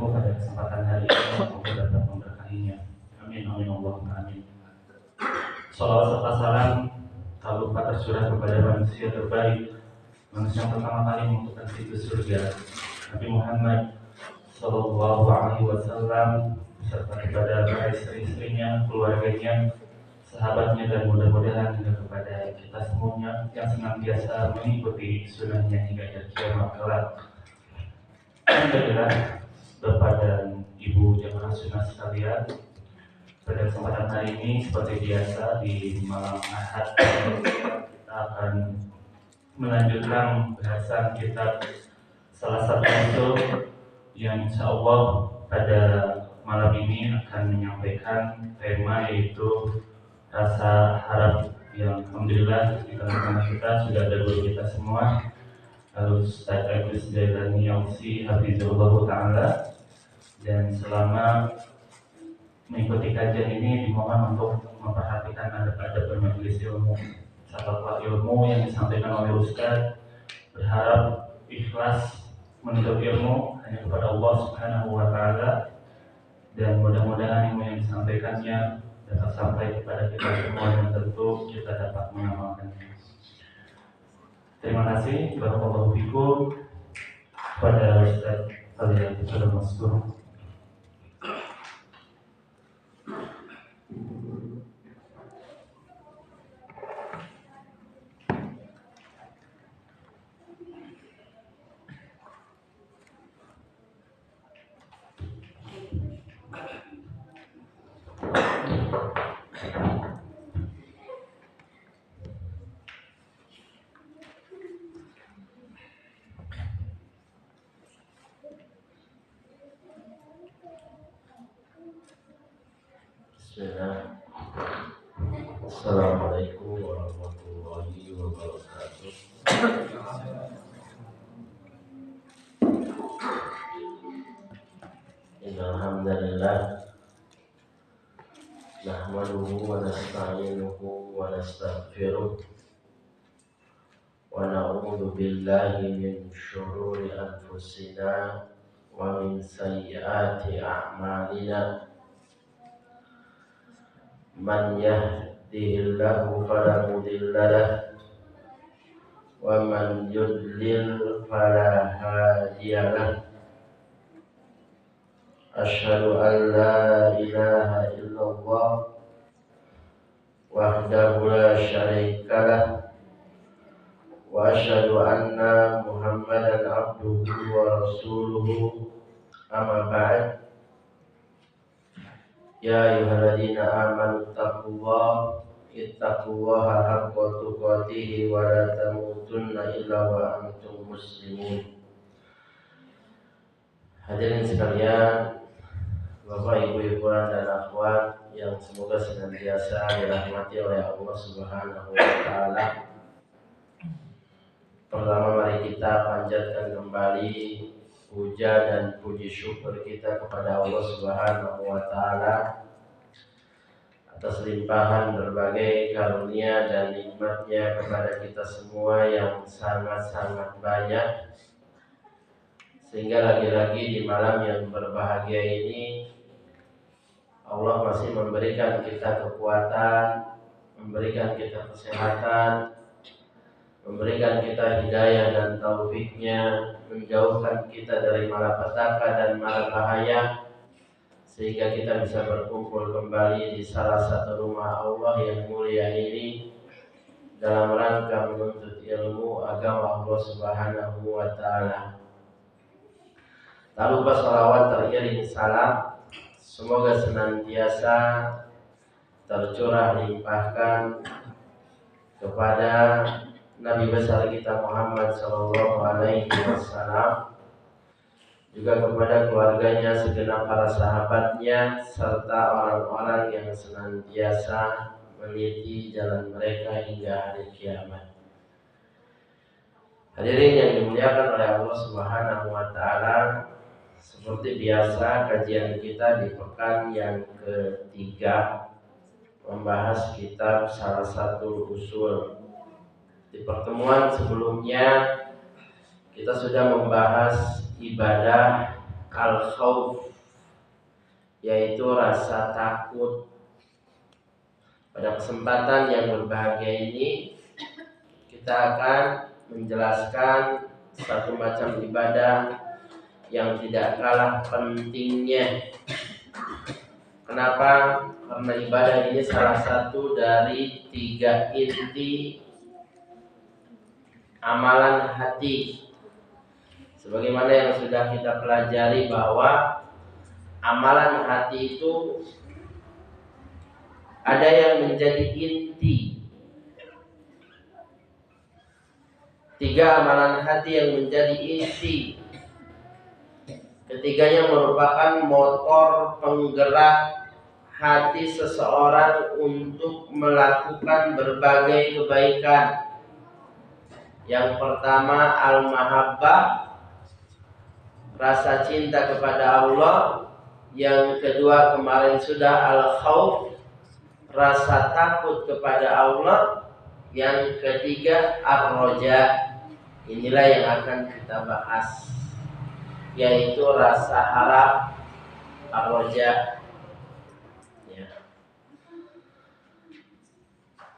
ilmu pada kesempatan hari ini, semoga dapat memberkahinya. Amin, amin, Allahumma amin. Salawat serta salam tak lupa tercurah kepada manusia terbaik, manusia yang pertama kali membuka pintu surga, Nabi Muhammad Sallallahu Alaihi Wasallam, serta kepada para istri-istrinya, keluarganya, sahabatnya, dan mudah-mudahan juga kepada kita semuanya yang senantiasa mengikuti sunnahnya hingga akhir kiamat kelak. Alhamdulillah, Bapak dan Ibu jamaah sunnah sekalian, pada kesempatan hari ini seperti biasa di malam Ahad kita akan melanjutkan bahasan kitab salah satu usul yang insya Allah pada malam ini akan menyampaikan tema yaitu rasa harap, yang alhamdulillah di tengah-tengah kita sudah ada guru kita semua, Ustaz Agus Jailani Yausi Hafizahullah Ta'ala. Dan selama mengikuti kajian ini dimohon untuk memperhatikan adab-adab bermajelis ilmu, sahabat ilmu yang disampaikan oleh Ustaz, berharap ikhlas menuntut ilmu hanya kepada Allah Subhanahu wa Ta'ala, dan mudah-mudahan ilmu yang disampaikannya dapat sampai kepada kita semua dan tentu kita dapat mengamalkannya. Terima kasih barakallahu fikum kepada Ustaz kalian sudah masuk. Bismillah. Assalamualaikum warahmatullahi wabarakatuh. Innal hamdalillah nahmaduhu wa nasta'inuhu wa nastaghfiruh wa na'udzu billahi min syururi anfusina wa min sayyiati a'malina. Man yahdihillahu fala mudilla lahu wa man yudlil fala hadiya lahu. Asyhadu an la ilaha illallah wahdahu la syarika lahu wa asyhadu anna Muhammadan abduhu wa rasuluhu. Amma ba'd. Ya ayyuhalladzina amanu ittaqullaha haqqa tuqatih wa la tamutunna illa wa antum muslimun. Hadirin sekalian, Bapak, Ibu, Ibuan, dan akhwat yang semoga senantiasa dirahmati oleh Allah Subhanahu wa Ta'ala. Pertama, mari kita panjatkan kembali puja dan puji syukur kita kepada Allah Subhanahu wa Ta'ala atas limpahan berbagai karunia dan nikmatnya kepada kita semua yang sangat-sangat banyak, sehingga lagi-lagi di malam yang berbahagia ini Allah masih memberikan kita kekuatan, memberikan kita kesehatan, memberikan kita hidayah dan taufiknya, menjauhkan kita dari malapetaka dan malabahaya, sehingga kita bisa berkumpul kembali di salah satu rumah Allah yang mulia ini dalam rangka menuntut ilmu agama Allah Subhanahu wa Ta'ala. Tak lupa salawat teriring salam semoga senantiasa tercurah limpahkan kepada Nabi besar kita Muhammad Sallallahu Alaihi Wasallam, juga kepada keluarganya, segenap para sahabatnya, serta orang-orang yang senantiasa meniti jalan mereka hingga hari kiamat. Hadirin yang dimuliakan oleh Allah Subhanahu wa Ta'ala, seperti biasa kajian kita di pekan yang ketiga membahas kitab salah satu usul. Di pertemuan sebelumnya kita sudah membahas ibadah al-khauf, yaitu rasa takut. Pada kesempatan yang berbahagia ini kita akan menjelaskan satu macam ibadah yang tidak kalah pentingnya. Kenapa? Karena ibadah ini salah satu dari 3 inti amalan hati. Sebagaimana yang sudah kita pelajari bahwa amalan hati itu ada yang menjadi inti. 3 amalan hati yang menjadi inti. Ketiganya merupakan motor penggerak hati seseorang untuk melakukan berbagai kebaikan. Yang pertama al-mahabbah, rasa cinta kepada Allah. Yang kedua kemarin sudah al-khauf, rasa takut kepada Allah. Yang ketiga ar-roja. Inilah yang akan kita bahas, yaitu rasa harap, ar-roja. Ya.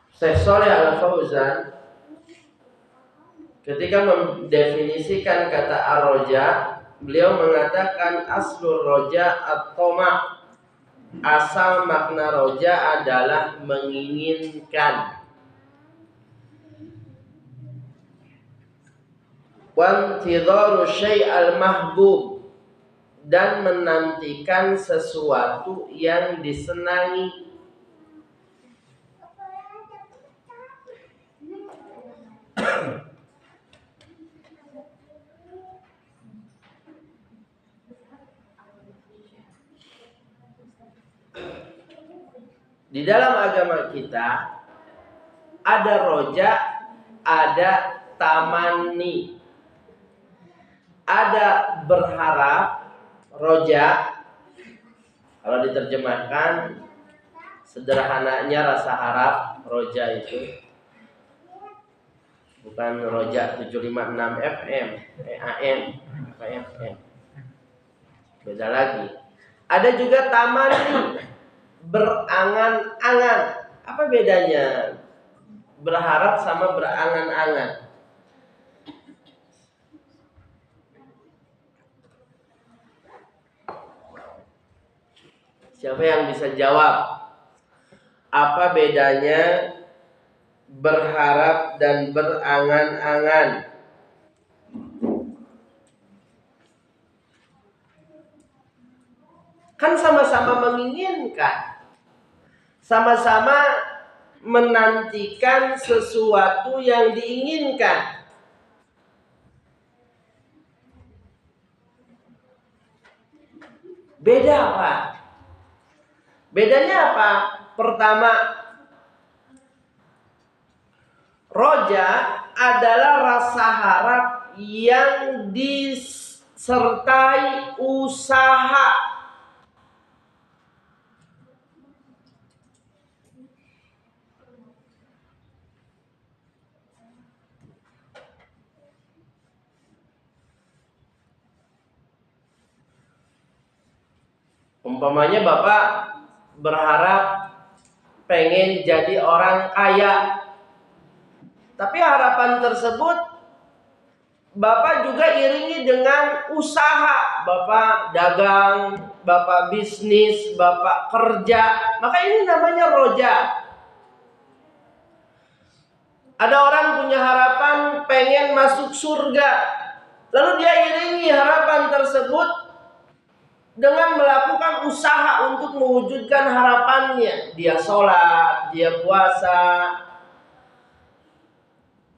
Syekh Shalih Al-Fauzan ketika mendefinisikan kata ar-roja, beliau mengatakan aslul roja at-tama'. Asal makna roja adalah menginginkan. Wantidharu syai'al mahbub, dan menantikan sesuatu yang disenangi. Di dalam agama kita ada roja, ada tamanni. Ada berharap, roja. Kalau diterjemahkan sederhananya rasa harap, roja itu bukan roja 756 FM, AM, FM. Beda lagi. Ada juga tamanni, berangan-angan. Apa bedanya berharap sama berangan-angan? Siapa yang bisa jawab? Apa bedanya berharap dan berangan-angan? Kan sama-sama menginginkan, sama-sama menantikan sesuatu yang diinginkan. Beda apa? Bedanya apa? Pertama, roja adalah rasa harap yang disertai usaha. Umpamanya Bapak berharap pengen jadi orang kaya, tapi harapan tersebut Bapak juga iringi dengan usaha. Bapak dagang, Bapak bisnis, Bapak kerja. Maka ini namanya roja. Ada orang punya harapan pengen masuk surga, lalu dia iringi harapan tersebut dengan melakukan usaha untuk mewujudkan harapannya. Dia sholat, dia puasa,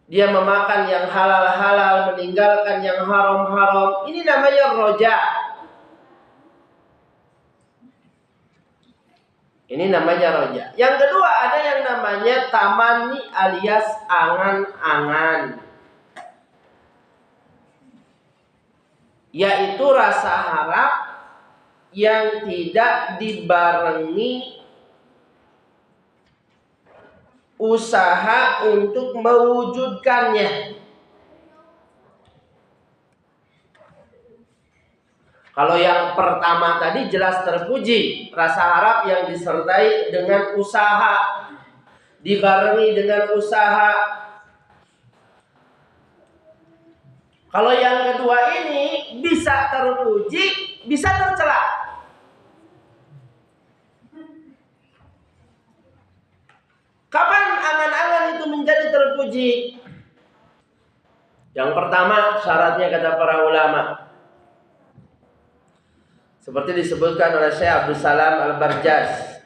dia memakan yang halal-halal, meninggalkan yang haram-haram. Ini namanya roja. Ini namanya roja. Yang kedua ada yang namanya tamanni alias angan-angan, yaitu rasa harap yang tidak dibarengi usaha untuk mewujudkannya. Kalau yang pertama tadi jelas terpuji, rasa harap yang disertai dengan usaha, dibarengi dengan usaha. Kalau yang kedua ini bisa terpuji, bisa tercela. Kapan angan-angan itu menjadi terpuji? Yang pertama syaratnya kata para ulama, seperti disebutkan oleh Syekh Abdul Salam Al-Barjas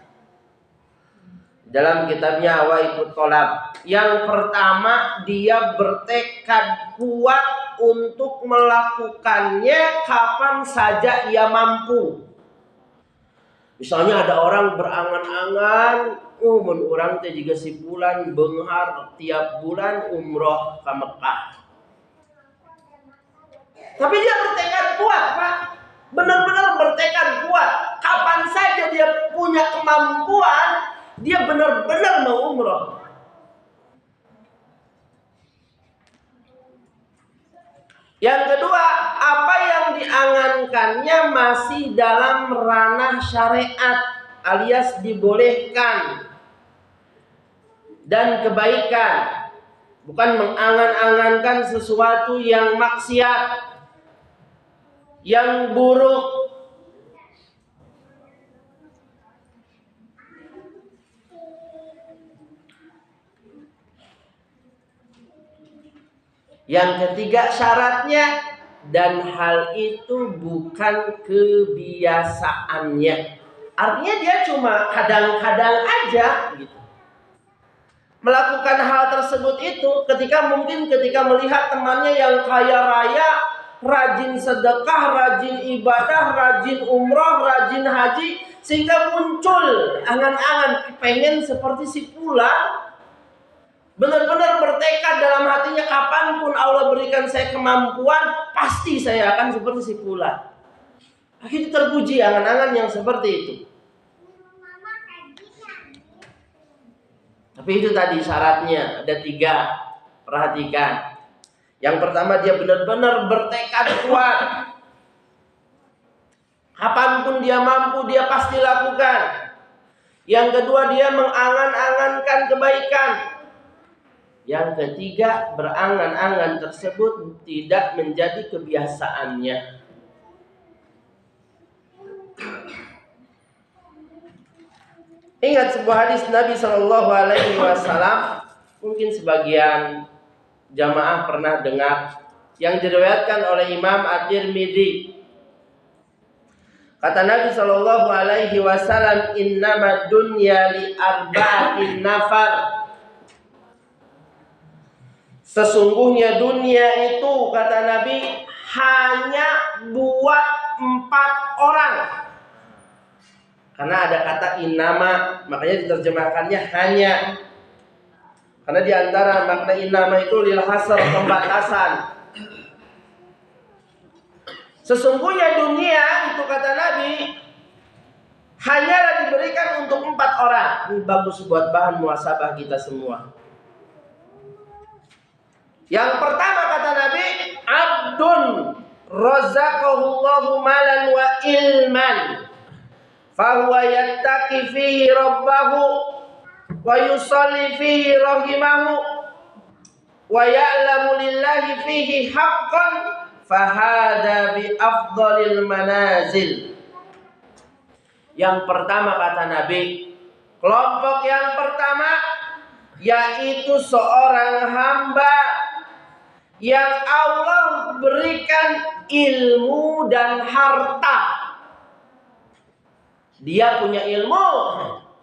dalam kitabnya Awaikut Tolab. Yang pertama, dia bertekad kuat untuk melakukannya kapan saja ia mampu. Misalnya ada orang berangan-angan, mun urang teh jiga si bulan beunghar tiap bulan umroh ke Mekah. Tapi dia bertekad kuat, Pak. Benar-benar bertekad kuat. Kapan saja dia punya kemampuan, dia benar-benar mau umroh. Yang kedua, apa yang diangankannya masih dalam ranah syariat alias dibolehkan dan kebaikan, bukan mengangan-angankan sesuatu yang maksiat, yang buruk. Yang ketiga syaratnya, dan hal itu bukan kebiasaannya. Artinya dia cuma kadang-kadang aja gitu melakukan hal tersebut itu ketika melihat temannya yang kaya raya, rajin sedekah, rajin ibadah, rajin umroh, rajin haji, sehingga muncul angan-angan pengen seperti si fulan. Benar-benar bertekad dalam hatinya, kapanpun Allah berikan saya kemampuan, pasti saya akan seperti si fulan. Akhirnya terpuji angan-angan yang seperti itu. Tapi itu tadi syaratnya ada 3. Perhatikan. Yang pertama, dia benar-benar bertekad kuat. Kapanpun dia mampu, dia pasti lakukan. Yang kedua, dia mengangan-angankan kebaikan. Yang ketiga, berangan-angan tersebut tidak menjadi kebiasaannya. Ingat sebuah hadis Nabi SAW, mungkin sebagian jamaah pernah dengar, yang diriwayatkan oleh Imam At-Tirmidzi. Kata Nabi SAW, innamad dunya li arba'atin nafar. Sesungguhnya dunia itu, kata Nabi, hanya buat 4 orang. Karena ada kata innama, makanya diterjemahkannya hanya. Karena diantara makna innama itu lil hasr, pembatasan. Sesungguhnya dunia itu, kata Nabi, hanyalah diberikan untuk 4 orang. Ini bagus buat bahan muhasabah kita semua. Yang pertama, kata Nabi, abdun razaqahullahu malan wa ilman, fahuwa yattaqi fihi rabbahu wa yusalli fihi rahimahu wa ya'lamu lillahi fihi haqqan, fahada bi afdalil manazil. Yang pertama, kata Nabi, kelompok yang pertama yaitu seorang hamba yang Allah berikan ilmu dan harta. Dia punya ilmu.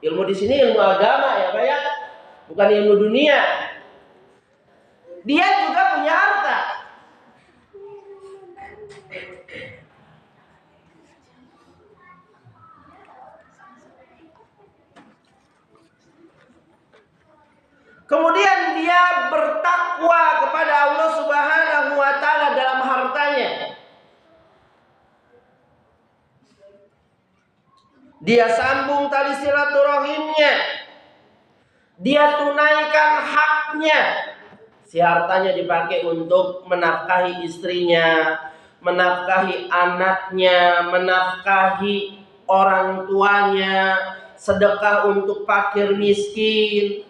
Ilmu di sini ilmu agama ya Pak ya, bukan ilmu dunia. Dia juga punya harta. Kemudian dia bertakwa kepada Allah Subhanahu wa taala dalam hartanya. Dia sambung tali silaturahimnya. Dia tunaikan haknya. Si hartanya dipakai untuk menafkahi istrinya, menafkahi anaknya, menafkahi orang tuanya, sedekah untuk fakir miskin.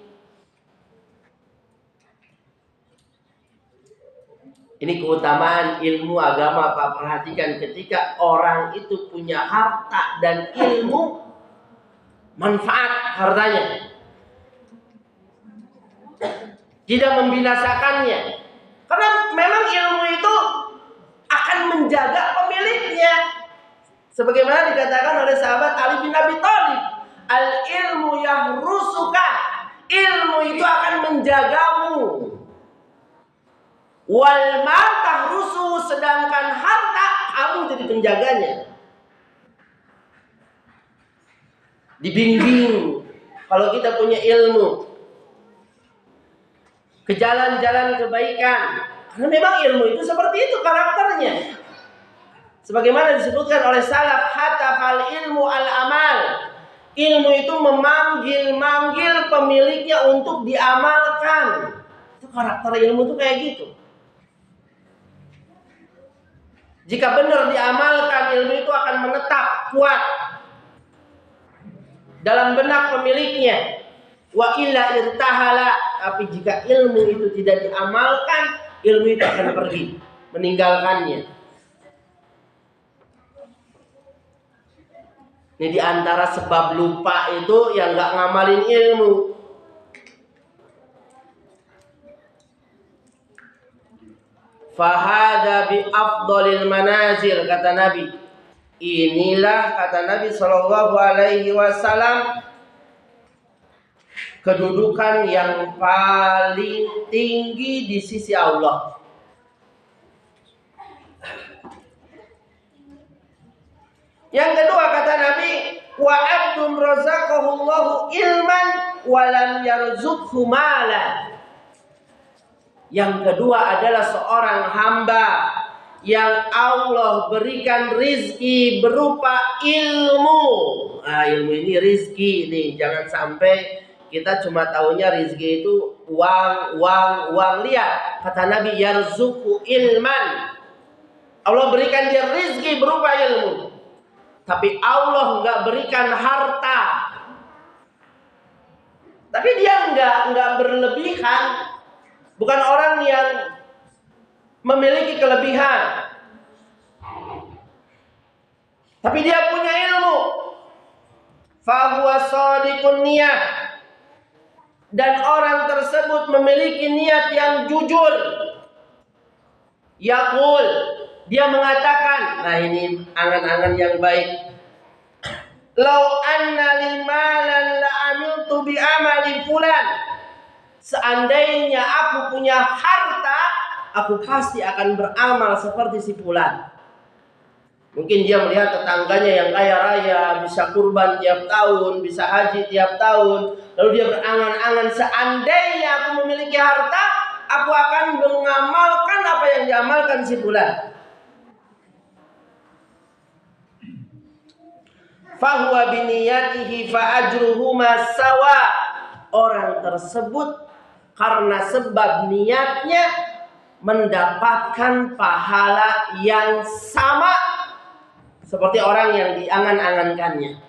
Ini keutamaan ilmu agama. Pak, perhatikan, ketika orang itu punya harta dan ilmu, manfaat hartanya, tidak membinasakannya. Karena memang ilmu itu akan menjaga pemiliknya. Sebagaimana dikatakan oleh sahabat Ali bin Abi Thalib, al ilmu yahrusuka, ilmu itu akan menjagamu. Wal mal tahrusu, sedangkan harta kamu jadi penjaganya. Dibimbing kalau kita punya ilmu ke jalan-jalan kebaikan. Karena memang ilmu itu seperti itu karakternya. Sebagaimana disebutkan oleh salaf, hatafal ilmu al-amal. Ilmu itu memanggil-manggil pemiliknya untuk diamalkan. Itu karakter ilmu itu kayak gitu. Jika benar diamalkan, ilmu itu akan menetap kuat dalam benak pemiliknya. Wa illa irtahala, tapi jika ilmu itu tidak diamalkan, ilmu itu akan pergi, meninggalkannya. Ini diantara sebab lupa itu yang gak ngamalin ilmu. Fahada bi afdalil manazil, kata Nabi. Inilah, kata Nabi Shallallahu Alaihi Wasallam, kedudukan yang paling tinggi di sisi Allah. Yang kedua, kata Nabi, wa abdun razaqahullahu ilman wa lam yarzuqhu malan. Yang kedua adalah seorang hamba yang Allah berikan rizki berupa ilmu. Nah, ilmu ini rizki nih, jangan sampai kita cuma tahunya rizki itu uang. Lihat, kata Nabi, yarzuqhu ilman. Allah berikan dia rizki berupa ilmu. Tapi Allah nggak berikan harta. Tapi dia nggak berlebihan. Bukan orang yang memiliki kelebihan. Tapi dia punya ilmu. Fahuwa shadiqun niyah. Dan orang tersebut memiliki niat yang jujur. Yaqul, dia mengatakan, nah ini angan-angan yang baik. Lau anna lil malan la amiltu bi amali fulan. Seandainya aku punya harta, aku pasti akan beramal seperti si fulan. Mungkin dia melihat tetangganya yang kaya raya, bisa kurban tiap tahun, bisa haji tiap tahun. Lalu dia berangan-angan, seandainya aku memiliki harta, aku akan mengamalkan apa yang diamalkan si fulan. Fahuwa biniyatihi fa ajruhuma sawa. Orang tersebut karena sebab niatnya mendapatkan pahala yang sama seperti orang yang diangan-angankannya.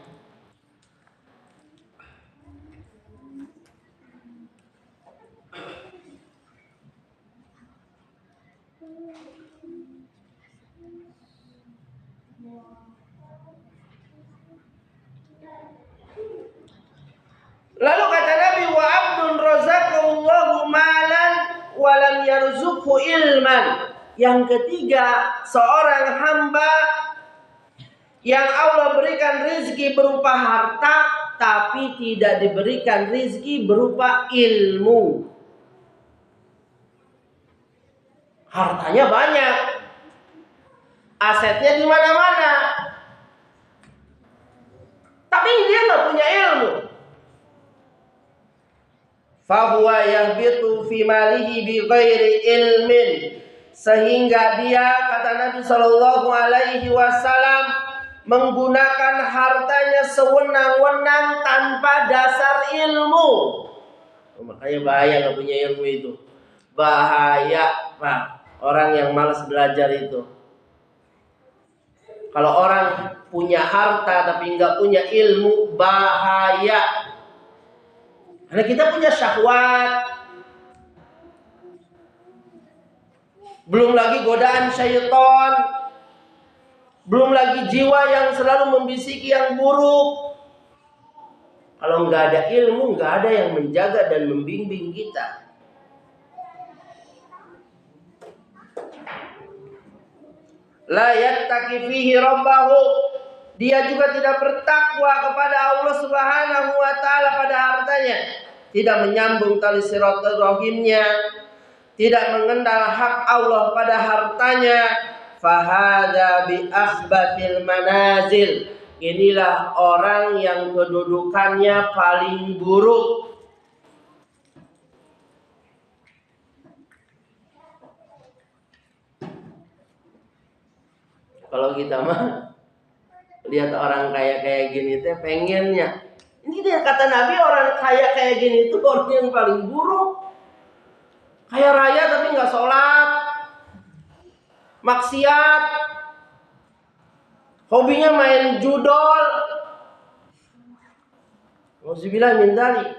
Lalu kata Nabi, wa abdun razaqallahu malan wa lam yarzuqhu ilman. Yang ketiga, seorang hamba yang Allah berikan rizki berupa harta, tapi tidak diberikan rizki berupa ilmu. Hartanya banyak, asetnya di mana-mana, tapi dia nggak punya ilmu. Fahuwa yahbitu fi malihi bi ghairi ilmin, sehingga dia, kata Nabi Shallallahu Alaihi Wasallam, menggunakan hartanya sewenang-wenang tanpa dasar ilmu. Makanya bahaya nggak punya ilmu itu, bahaya Pak. Orang yang malas belajar itu, Kalau orang punya harta tapi nggak punya ilmu, bahaya. Karena kita punya syahwat, belum lagi godaan syaitan, belum lagi jiwa yang selalu membisiki yang buruk. Kalau nggak ada ilmu, nggak ada yang menjaga dan membimbing kita. La yattaqi fihi rabbahu, dia juga tidak bertakwa kepada Allah Subhanahu wa taala pada hartanya, tidak menyambung tali silaturahimnya, tidak mengenal hak Allah pada hartanya. Fahada bi akhbatil manazil, inilah orang yang kedudukannya paling buruk. Kalau kita mah lihat orang kaya kayak gini teh pengennya. Ini dia kata Nabi, orang kaya kayak gini itu orang yang paling buruk. Kaya raya tapi nggak sholat, maksiat, hobinya main judol. Nauzubillah min dzalik.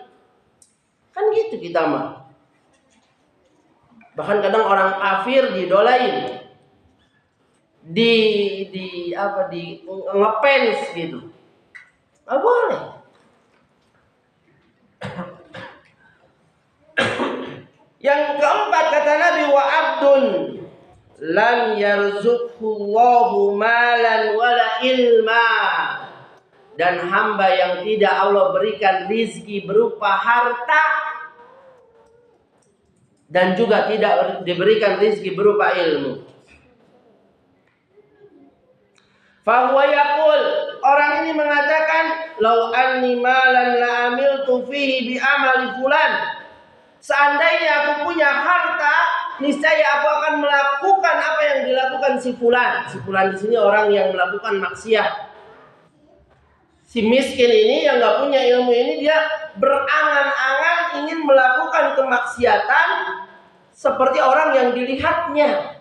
Kan gitu kita mah. Bahkan kadang orang kafir didolain. Di ngepens gitu. Nggak boleh. Yang keempat kata Nabi, wa abdun lam yarzuqhullahu malan wala ilma, dan hamba yang tidak Allah berikan rizki berupa harta dan juga tidak diberikan rizki berupa ilmu. Fahuwa yaqul, orang ini mengatakan, lau anni malan la amiltu fihi bi amali fulan. Seandainya aku punya harta, niscaya aku akan melakukan apa yang dilakukan si fulan. Si fulan di sini orang yang melakukan maksiat. Si miskin ini yang nggak punya ilmu ini, dia berangan-angan ingin melakukan kemaksiatan seperti orang yang dilihatnya.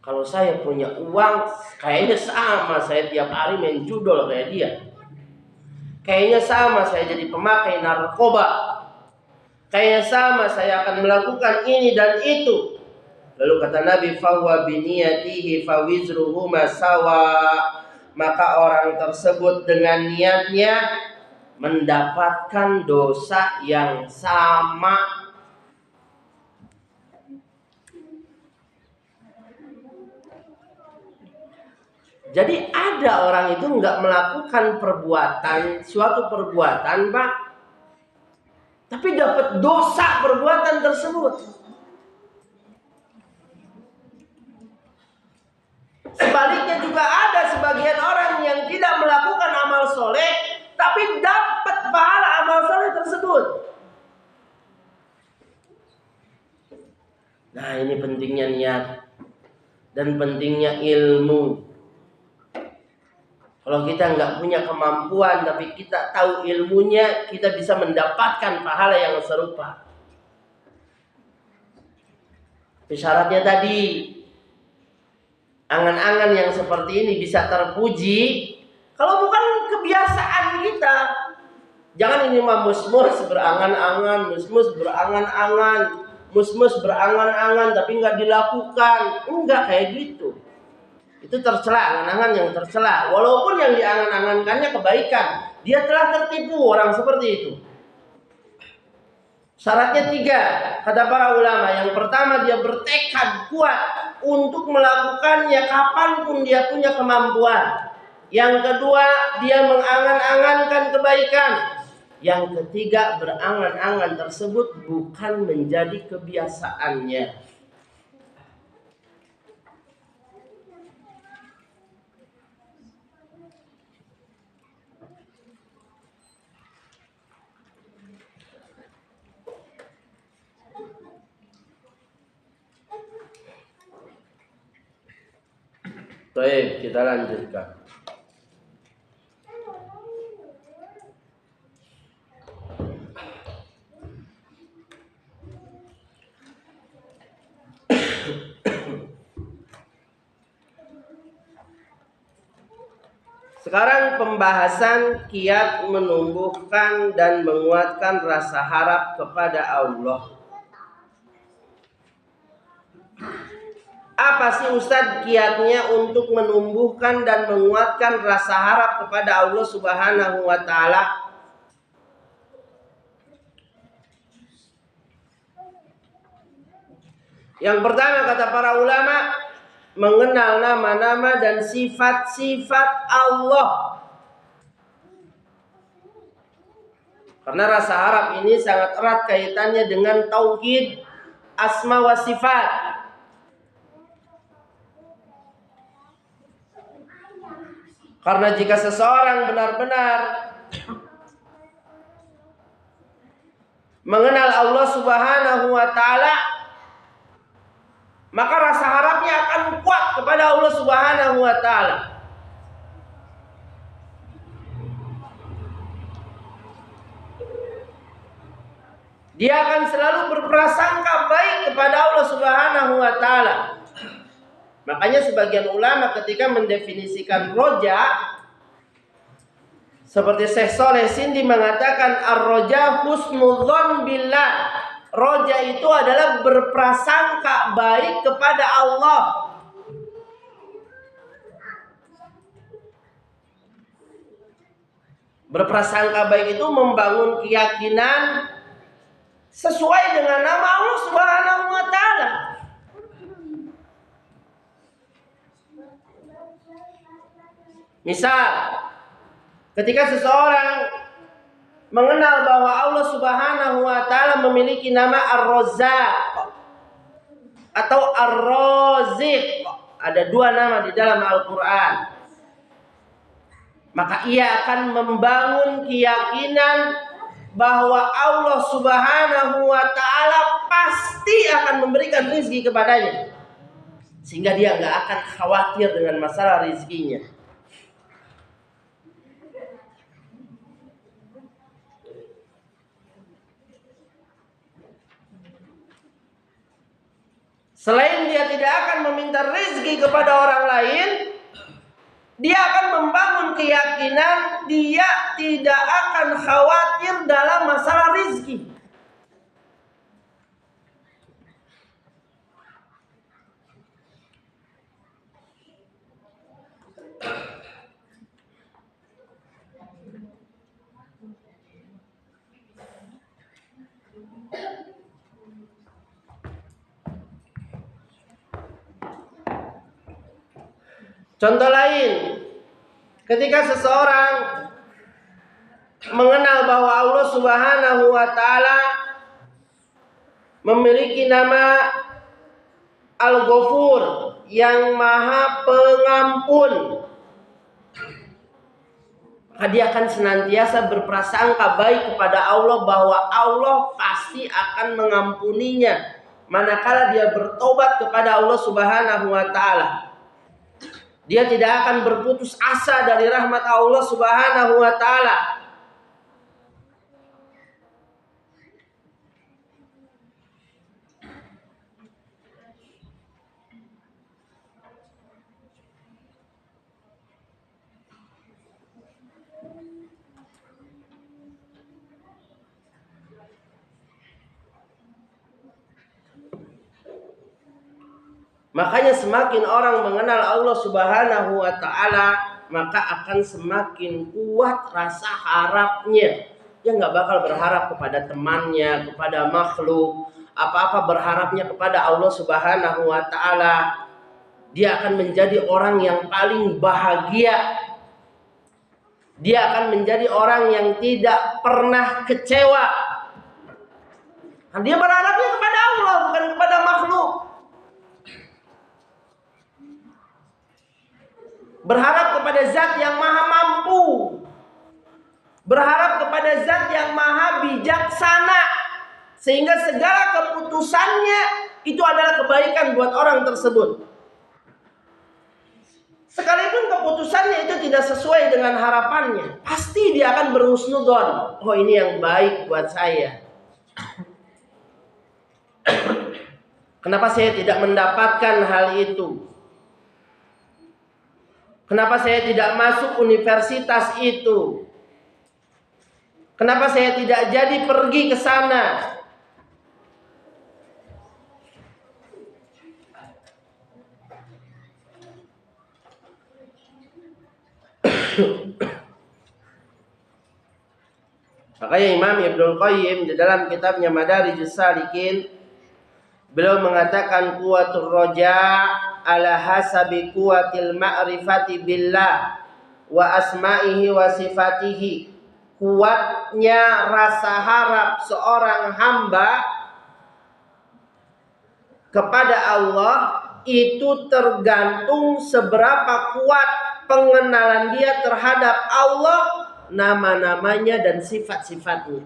Kalau saya punya uang, kayaknya sama saya tiap hari main judol kayak dia. Kayaknya sama saya jadi pemakai narkoba. Kayaknya sama saya akan melakukan ini dan itu. Lalu kata Nabi, fahuwa biniyatihi fawizruhuma sawa, maka orang tersebut dengan niatnya mendapatkan dosa yang sama. Jadi ada orang itu nggak melakukan suatu perbuatan, Pak, tapi dapat dosa perbuatan tersebut. Sebaliknya juga ada sebagian orang yang tidak melakukan amal soleh, tapi dapat pahala amal soleh tersebut. Nah, ini pentingnya niat dan pentingnya ilmu. Kalau kita nggak punya kemampuan tapi kita tahu ilmunya, kita bisa mendapatkan pahala yang serupa. Syaratnya tadi, angan-angan yang seperti ini bisa terpuji kalau bukan kebiasaan kita. Jangan ini mah mus-mus berangan-angan, mus-mus berangan-angan, mus-mus berangan-angan tapi nggak dilakukan. Enggak kayak gitu. Itu tercela, angan-angan yang tercela. Walaupun yang diangan-angankannya kebaikan, dia telah tertipu orang seperti itu. Syaratnya 3, kata para ulama. Yang pertama, dia bertekad kuat untuk melakukannya kapanpun dia punya kemampuan. Yang kedua, dia mengangan-angankan kebaikan. Yang ketiga, berangan-angan tersebut bukan menjadi kebiasaannya. Baik, kita lanjutkan. Sekarang pembahasan kiat menumbuhkan dan menguatkan rasa harap kepada Allah. Apa sih Ustadz kiatnya untuk menumbuhkan dan menguatkan rasa harap kepada Allah Subhanahu wa Ta'ala? Yang pertama kata para ulama, mengenal nama-nama dan sifat-sifat Allah. Karena rasa harap ini sangat erat kaitannya dengan tauhid asma wa sifat. Karena jika seseorang benar-benar mengenal Allah Subhanahu wa Ta'ala, maka rasa harapnya akan kuat kepada Allah Subhanahu wa Ta'ala. Dia akan selalu berprasangka baik kepada Allah Subhanahu wa Ta'ala. Makanya sebagian ulama ketika mendefinisikan roja, seperti Syekh Sholeh Sindi mengatakan ar-roja husnudzon billah. Roja itu adalah berprasangka baik kepada Allah. Berprasangka baik itu membangun keyakinan sesuai dengan nama Allah Subhanahu wa Ta'ala. Misal, ketika seseorang mengenal bahwa Allah Subhanahu wa Ta'ala memiliki nama Ar-Razzaq atau Ar-Raziq, ada dua nama di dalam Al-Quran, maka ia akan membangun keyakinan bahwa Allah Subhanahu wa Ta'ala pasti akan memberikan rezeki kepadanya, sehingga dia nggak akan khawatir dengan masalah rezekinya. Selain dia tidak akan meminta rezeki kepada orang lain, dia akan membangun keyakinan dia tidak akan khawatir dalam masalah rezeki. Contoh lain, ketika seseorang mengenal bahwa Allah Subhanahu wa Ta'ala memiliki nama Al-Ghafur, yang Maha Pengampun, maka dia akan senantiasa berprasangka baik kepada Allah bahwa Allah pasti akan mengampuninya manakala dia bertobat kepada Allah Subhanahu wa Ta'ala. Dia tidak akan berputus asa dari rahmat Allah Subhanahu wa Ta'ala. Makanya semakin orang mengenal Allah Subhanahu wa Ta'ala, maka akan semakin kuat rasa harapnya. Dia nggak bakal berharap kepada temannya, kepada makhluk, apa-apa berharapnya kepada Allah Subhanahu wa Ta'ala. Dia akan menjadi orang yang paling bahagia. Dia akan menjadi orang yang tidak pernah kecewa. Dia berharapnya kepada Allah, bukan kepada makhluk. Berharap kepada zat yang maha mampu, berharap kepada zat yang maha bijaksana, sehingga segala keputusannya itu adalah kebaikan buat orang tersebut. Sekalipun keputusannya itu tidak sesuai dengan harapannya, pasti dia akan berhusnudzon. Oh, ini yang baik buat saya. Kenapa saya tidak mendapatkan hal itu? Kenapa saya tidak masuk universitas itu? Kenapa saya tidak jadi pergi ke sana? Makanya Imam Ibnul Qayyim di dalam kitabnya Madarijus Salikin, beliau mengatakan kuwatur roja ala hasabi kuwatil ma'rifati billah wa asma'ihi wa sifatihi. Kuatnya rasa harap seorang hamba kepada Allah itu tergantung seberapa kuat pengenalan dia terhadap Allah, nama-namanya dan sifat-sifatnya.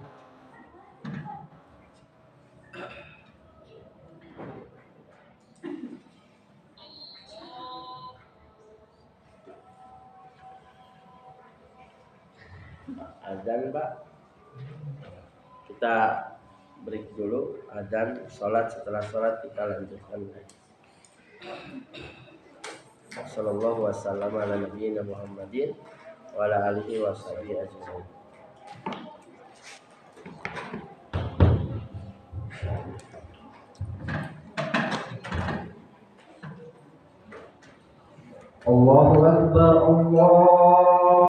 Adzan, Pak. Kita break dulu, adzan, sholat, setelah sholat kita lanjutkan lagi. Sallallahu wasallam ala nabiyina Muhammadin wa ala alihi wa sahbihi ajma'in. Allahu Akbar, Allah